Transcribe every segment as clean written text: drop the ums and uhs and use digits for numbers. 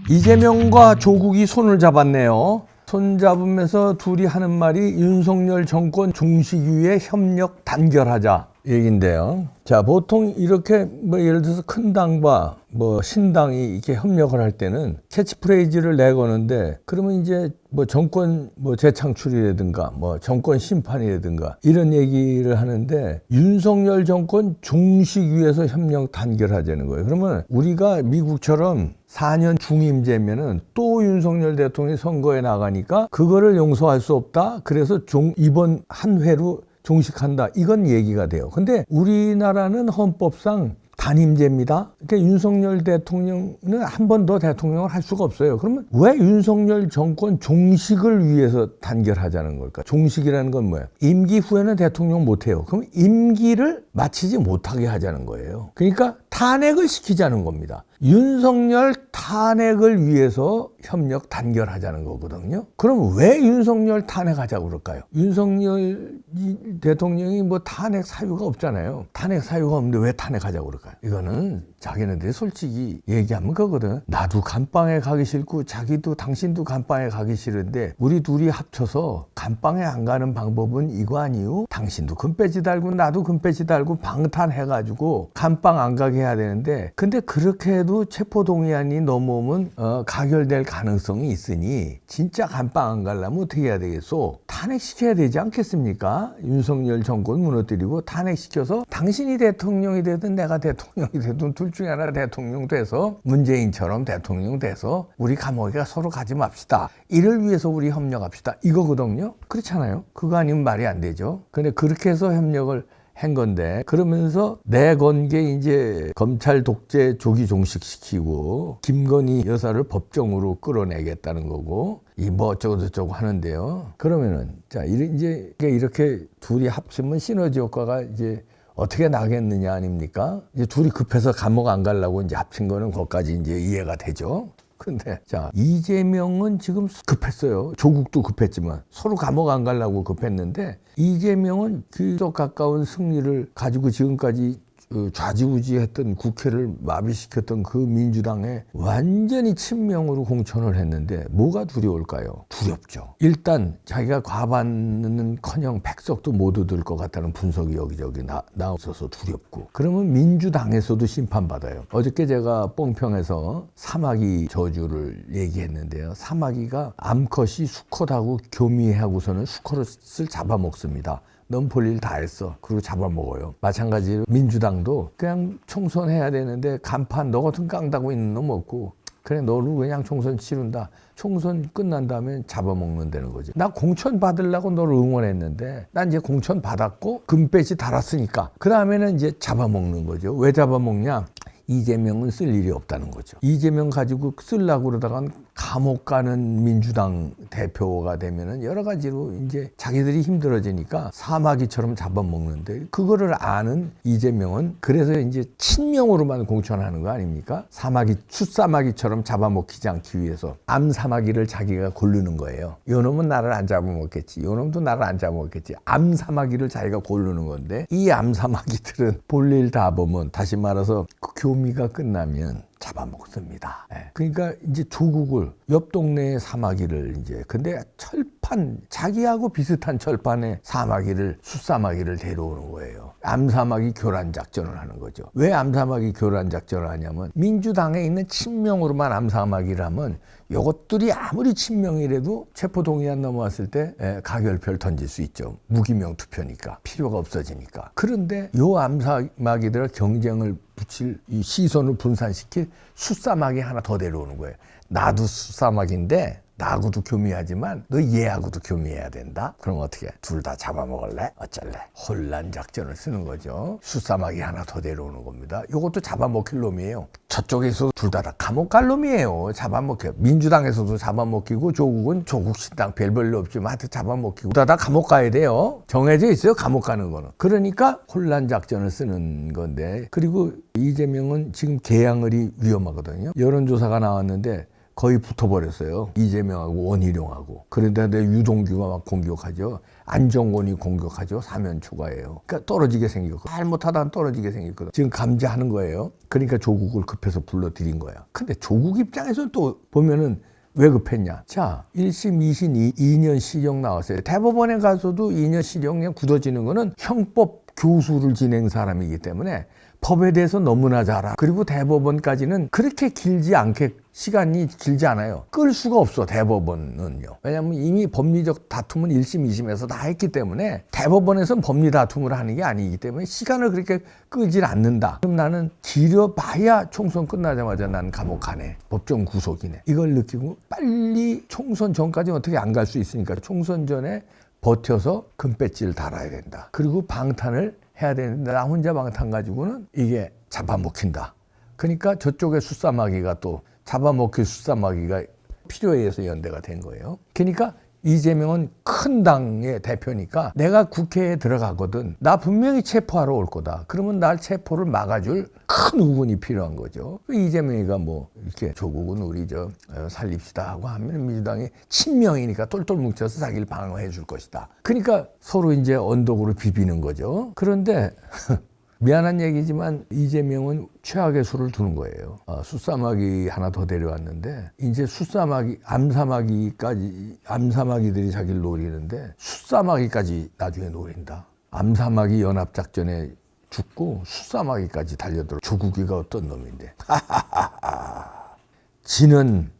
이재명과 조국이 손을 잡았네요. 손 잡으면서 둘이 하는 말이 윤석열 정권 종식 이후에 협력 단결하자 얘긴데요. 자, 보통 이렇게 예를 들어서 큰 당과 신당이 이렇게 협력을 할 때는 캐치프레이즈를 내거는데, 그러면 이제 정권 재창출이라든가 정권 심판이라든가 이런 얘기를 하는데, 윤석열 정권 종식 위해서 협력 단결하자는 거예요. 그러면 우리가 미국처럼 4년 중임제면은 또 윤석열 대통령이 선거에 나가니까 그거를 용서할 수 없다. 그래서 이번 한 회로 종식한다. 이건 얘기가 돼요. 근데 우리나라는 헌법상 단임제입니다. 그러니까 윤석열 대통령은 한 번 더 대통령을 할 수가 없어요. 그러면 왜 윤석열 정권 종식을 위해서 단결하자는 걸까? 종식이라는 건 뭐예요? 임기 후에는 대통령 못해요. 그럼 임기를 마치지 못하게 하자는 거예요. 그러니까 탄핵을 시키자는 겁니다. 윤석열 탄핵을 위해서 협력 단결하자는 거거든요. 그럼 왜 윤석열 탄핵하자고 그럴까요? 윤석열 대통령이 탄핵 사유가 없잖아요. 탄핵 사유가 없는데 왜 탄핵하자고 그럴까요? 이거는 자기네들이 솔직히 얘기하면 그거거든. 나도 감방에 가기 싫고 당신도 감방에 가기 싫은데 우리 둘이 합쳐서 감방에 안 가는 방법은 이거 아니요? 당신도 금배지 달고 나도 금배지 달고 방탄해가지고 감방 안 가게 해야 되는데, 근데 그렇게 해도 체포동의안이 넘어오면 가결될 가능성이 있으니 진짜 감방 안 가려면 어떻게 해야 되겠소? 탄핵시켜야 되지 않겠습니까? 윤석열 정권 무너뜨리고 탄핵시켜서 당신이 대통령이 되든 내가 대통령이 되든 둘 중에 하나 대통령 돼서 문재인처럼 대통령 돼서 우리 감옥에 서로 가지 맙시다. 이를 위해서 우리 협력합시다. 이거거든요. 그렇잖아요. 그거 아니면 말이 안 되죠. 근데 그렇게 해서 협력을 한 건데, 그러면서 내건 게 이제 검찰 독재 조기 종식시키고 김건희 여사를 법정으로 끌어내겠다는 거고, 어쩌고저쩌고 하는데요. 그러면은 자, 이제 이렇게 둘이 합치면 시너지 효과가 이제 어떻게 나겠느냐 아닙니까? 이제 둘이 급해서 감옥 안 가려고 이제 합친 거는 거기까지 이제 이해가 되죠. 근데 자, 이재명은 지금 급했어요. 조국도 급했지만 서로 감옥 안 가려고 급했는데, 이재명은 그저 가까운 승리를 가지고 지금까지 좌지우지했던 국회를 마비시켰던 그 민주당에 완전히 친명으로 공천을 했는데 뭐가 두려울까요? 두렵죠. 일단 자기가 과반은커녕 백석도 못 얻을 것 같다는 분석이 여기저기 나왔어서 두렵고, 그러면 민주당에서도 심판받아요. 어저께 제가 뽕평에서 사마귀 저주를 얘기했는데요. 사마귀가 암컷이 수컷하고 교미하고서는 수컷을 잡아먹습니다. 넌 볼 일 다 했어. 그리고 잡아먹어요. 마찬가지로 민주당도 그냥 총선해야 되는데 간판 너 같은 깡다고 있는 놈 없고, 그래 너를 그냥 총선 치른다. 총선 끝난 다음에 잡아먹는다는 거지. 나 공천 받으려고 너를 응원했는데 난 이제 공천 받았고 금배지 달았으니까 그 다음에는 이제 잡아먹는 거죠. 왜 잡아먹냐? 이재명은 쓸 일이 없다는 거죠. 이재명 가지고 쓰려고 그러다간 감옥 가는 민주당 대표가 되면은 여러 가지로 이제 자기들이 힘들어지니까 사마귀처럼 잡아먹는데, 그거를 아는 이재명은 그래서 이제 친명으로만 공천하는 거 아닙니까? 숫사마귀처럼 잡아먹히지 않기 위해서 암사마귀를 자기가 고르는 거예요. 요 놈은 나를 안 잡아먹겠지. 요 놈도 나를 안 잡아먹겠지. 암사마귀를 자기가 고르는 건데, 이 암사마귀들은 볼일 다 보면, 다시 말해서 그 교미가 끝나면 잡아먹습니다. 네. 그러니까 이제 조국을 옆 동네의 사마귀를 근데 자기하고 비슷한 철판에 숫사마귀를 데려오는 거예요. 암사마귀 교란 작전을 하는 거죠. 왜 암사마귀 교란 작전을 하냐면, 민주당에 있는 친명으로만 암사마귀를 하면 이것들이 아무리 친명이라도 체포동의안 넘어왔을 때 가결표를 던질 수 있죠. 무기명 투표니까 필요가 없어지니까. 그런데 요 암사마귀들의 경쟁을 붙일 이 시선을 분산시킬 숫사마귀 하나 더 데려오는 거예요. 나도 숫사마귀인데 나하고도 교미하지만 너 얘하고도 교미해야 된다? 그럼 어떻게? 둘 다 잡아먹을래? 어쩔래? 혼란 작전을 쓰는 거죠. 숫사마귀 하나 더 데려오는 겁니다. 이것도 잡아먹힐 놈이에요. 저쪽에서 둘 다 감옥 갈 놈이에요. 잡아먹혀요. 민주당에서도 잡아먹히고, 조국은 조국 신당 별볼일 없지만 하여튼 잡아먹히고, 둘 다 감옥 가야 돼요. 정해져 있어요, 감옥 가는 거는. 그러니까 혼란 작전을 쓰는 건데, 그리고 이재명은 지금 개항을이 위험하거든요. 여론조사가 나왔는데 거의 붙어버렸어요. 이재명하고 원희룡하고. 그런데 유동규가 막 공격하죠. 안정권이 공격하죠. 사면 초과예요. 그러니까 떨어지게 생겼고 잘못하다가 떨어지게 생겼거든. 지금 감지하는 거예요. 그러니까 조국을 급해서 불러들인 거야. 근데 조국 입장에서는 또 보면은 왜 급했냐? 자, 1심, 2심 2년 실형 나왔어요. 대법원에 가서도 2년 실형에 굳어지는 거는 형법 교수를 지낸 사람이기 때문에 법에 대해서 너무나 잘 알아. 그리고 대법원까지는 그렇게 길지 않게 시간이 길지 않아요. 끌 수가 없어, 대법원은요. 왜냐하면 이미 법리적 다툼은 1심, 2심에서 다 했기 때문에 대법원에서는 법리 다툼을 하는 게 아니기 때문에 시간을 그렇게 끄질 않는다. 그럼 나는 길어봐야 총선 끝나자마자 난 감옥 가네. 법정 구속이네. 이걸 느끼고 빨리 총선 전까지 어떻게 안 갈 수 있으니까 총선 전에 버텨서 금배지를 달아야 된다. 그리고 방탄을 해야 되는데 나 혼자 방탄 가지고는 이게 잡아먹힌다. 그러니까 저쪽에 숫사마귀가 또 잡아먹힐 숫사마귀가 필요해 해서 연대가 된 거예요. 그러니까 이재명은 큰 당의 대표니까 내가 국회에 들어가거든. 나 분명히 체포하러 올 거다. 그러면 날 체포를 막아줄 큰 우군이 필요한 거죠. 이재명이가 뭐 이렇게 조국은 우리 살립시다 하고 하면 민주당이 친명이니까 똘똘 뭉쳐서 자기를 방어해 줄 것이다. 그러니까 서로 이제 언덕으로 비비는 거죠. 그런데 미안한 얘기지만 이재명은 최악의 수를 두는 거예요. 숫사마귀 하나 더 데려왔는데 이제 암사마귀들이 자기를 노리는데 숫사마귀까지 나중에 노린다. 암사마귀 연합작전에 죽고 숫사마귀까지 달려들어. 조국이가 어떤 놈인데. 지는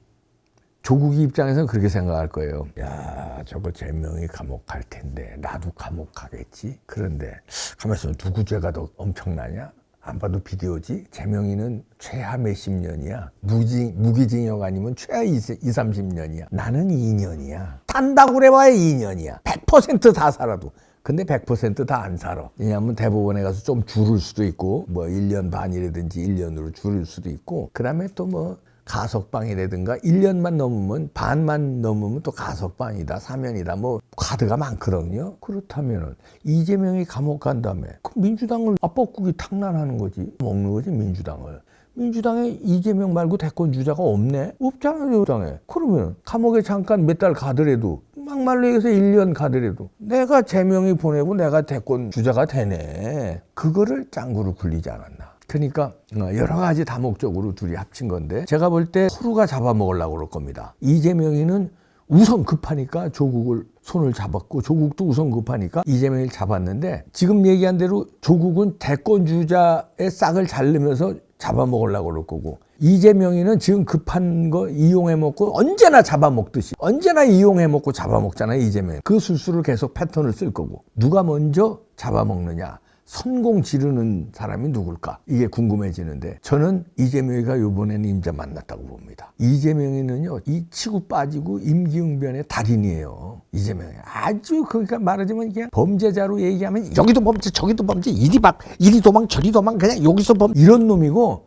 조국이 입장에서는 그렇게 생각할 거예요. 야, 저거 재명이 감옥 갈 텐데 나도 감옥 가겠지. 그런데 가만히 있으면 누구 죄가 더 엄청나냐? 안 봐도 비디오지. 재명이는 최하 몇십 년이야. 무기징역 아니면 최하 30년이야. 나는 2년이야. 탄다고 그래봐야 2년이야. 100% 다 살아도. 근데 100% 다 안 살아. 왜냐하면 대법원에 가서 좀 줄을 수도 있고 뭐 1년 반이라든지 1년으로 줄일 수도 있고 그다음에 또 뭐 가석방이라든가 1년만 넘으면 반만 넘으면 또 가석방이다 사면이다 뭐 카드가 많거든요. 그렇다면 이재명이 감옥 간 다음에 그 민주당을 압박국이 탕란하는 거지. 먹는 거지 민주당을. 민주당에 이재명 말고 대권 주자가 없네? 없잖아요. 당에. 그러면 감옥에 잠깐 몇 달 가더라도 막말로 얘기해서 1년 가더라도 내가 재명이 보내고 내가 대권 주자가 되네. 그거를 짱구로 굴리지 않았나. 그러니까 여러 가지 다목적으로 둘이 합친 건데 제가 볼 때 서로가 잡아먹으려고 그럴 겁니다. 이재명이는 우선 급하니까 조국을 손을 잡았고 조국도 우선 급하니까 이재명을 잡았는데 지금 얘기한 대로 조국은 대권 주자의 싹을 자르면서 잡아먹으려고 그럴 거고 이재명이는 지금 급한 거 이용해먹고 언제나 잡아먹듯이 언제나 이용해먹고 잡아먹잖아요. 이재명. 그 술수를 계속 패턴을 쓸 거고 누가 먼저 잡아먹느냐. 선공 지르는 사람이 누굴까? 이게 궁금해지는데 저는 이재명이가 이번에는 임자 만났다고 봅니다. 이재명이는요, 이 치고 빠지고 임기응변의 달인이에요. 이재명이 아주 그러니까 말하자면 이게 범죄자로 얘기하면 여기도 범죄 저기도 범죄 이리 도망 저리 도망 그냥 여기서 이런 놈이고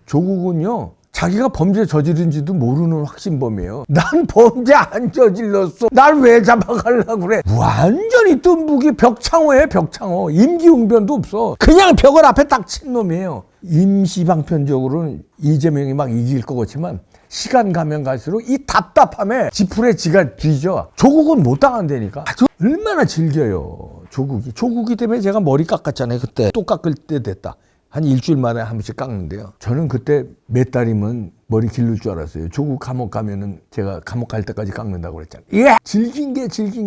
조국은요. 자기가 범죄 저지른지도 모르는 확신범이에요. 난 범죄 안 저질렀어. 날 왜 잡아가려고 그래. 완전히 뜸북이 벽창호예요. 벽창호. 임기응변도 없어. 그냥 벽을 앞에 딱 친 놈이에요. 임시방편적으로는 이재명이 막 이길 것 같지만 시간 가면 갈수록 이 답답함에 지풀에 지가 뒤져. 조국은 못 당한다니까. 아주 얼마나 즐겨요. 조국이 때문에 제가 머리 깎았잖아요. 그때 또 깎을 때 됐다. 한 일주일 만에 한 번씩 깎는데요. 저는 그때 몇 달이면 머리 기를 줄 알았어요. 조국 감옥 가면은 제가 감옥 갈 때까지 깎는다고 그랬잖아요. 예! 즐긴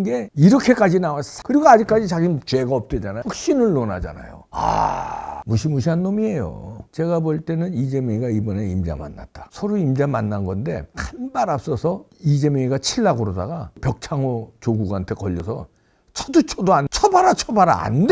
게 이렇게까지 나왔어. 그리고 아직까지 자기는 죄가 없대잖아요. 흑신을 논하잖아요. 무시무시한 놈이에요. 제가 볼 때는 이재명이가 이번에 임자 만났다. 서로 임자 만난 건데 한 발 앞서서 이재명이가 칠라고 그러다가 벽창호 조국한테 걸려서 쳐도 안 쳐봐라 안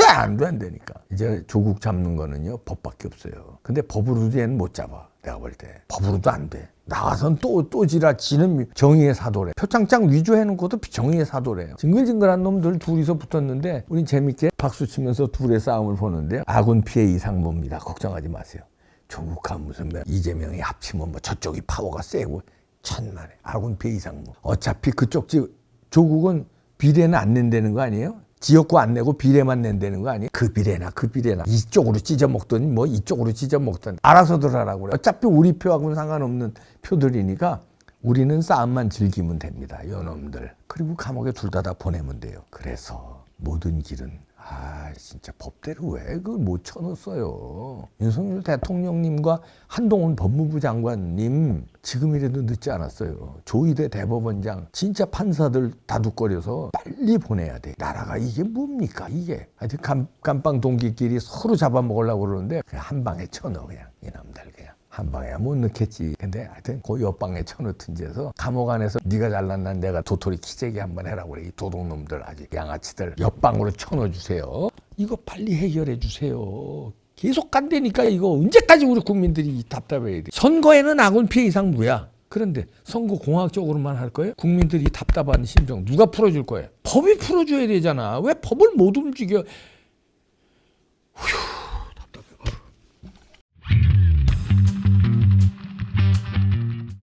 되니까 이제 조국 잡는 거는요 법밖에 없어요. 근데 법으로도 얘는 못 잡아. 내가 볼 때 법으로도 안 돼. 나와선 또 지는 정의의 사도래. 표창장 위조해놓고도 정의의 사도래요. 징글징글한 놈들 둘이서 붙었는데 우린 재밌게 박수 치면서 둘의 싸움을 보는데 아군 피해 이상 봅니다. 걱정하지 마세요. 조국과 무슨 이재명이 합치면 뭐 저쪽이 파워가 세고 천만에 아군 피해 이상 뭐. 어차피 그쪽 조국은 비례는 안 낸다는 거 아니에요? 지역구 안 내고 비례만 낸다는 거 아니에요? 그 비례나 이쪽으로 찢어먹든 뭐 이쪽으로 찢어먹든 알아서들 하라고 그래. 어차피 우리 표하고는 상관없는 표들이니까 우리는 싸움만 즐기면 됩니다. 요놈들. 그리고 감옥에 둘 다 보내면 돼요. 그래서 모든 길은 진짜 법대로 왜 그걸 못 쳐놓았어요. 윤석열 대통령님과 한동훈 법무부 장관님 지금이라도 늦지 않았어요. 조희대 대법원장 진짜 판사들 다둑거려서 빨리 보내야 돼. 나라가 이게 뭡니까 이게. 하여튼 감방 동기끼리 서로 잡아먹으려고 그러는데 그냥 한 방에 쳐넣어 그냥 이놈들 그냥. 한 방에 못 넣겠지. 근데 하여튼 그 옆방에 쳐넣든지 해서 감옥 안에서 네가 잘났나 내가 도토리 키재기 한번 해라고 그래. 이 도둑놈들 아직 양아치들 옆방으로 쳐넣어주세요. 이거 빨리 해결해 주세요. 계속 간다니까 이거 언제까지 우리 국민들이 답답해야 돼. 선거에는 아군 피해 이상 무야. 그런데 선거 공학적으로만 할 거예요? 국민들이 답답한 심정 누가 풀어줄 거예요? 법이 풀어줘야 되잖아. 왜 법을 못 움직여? 휴.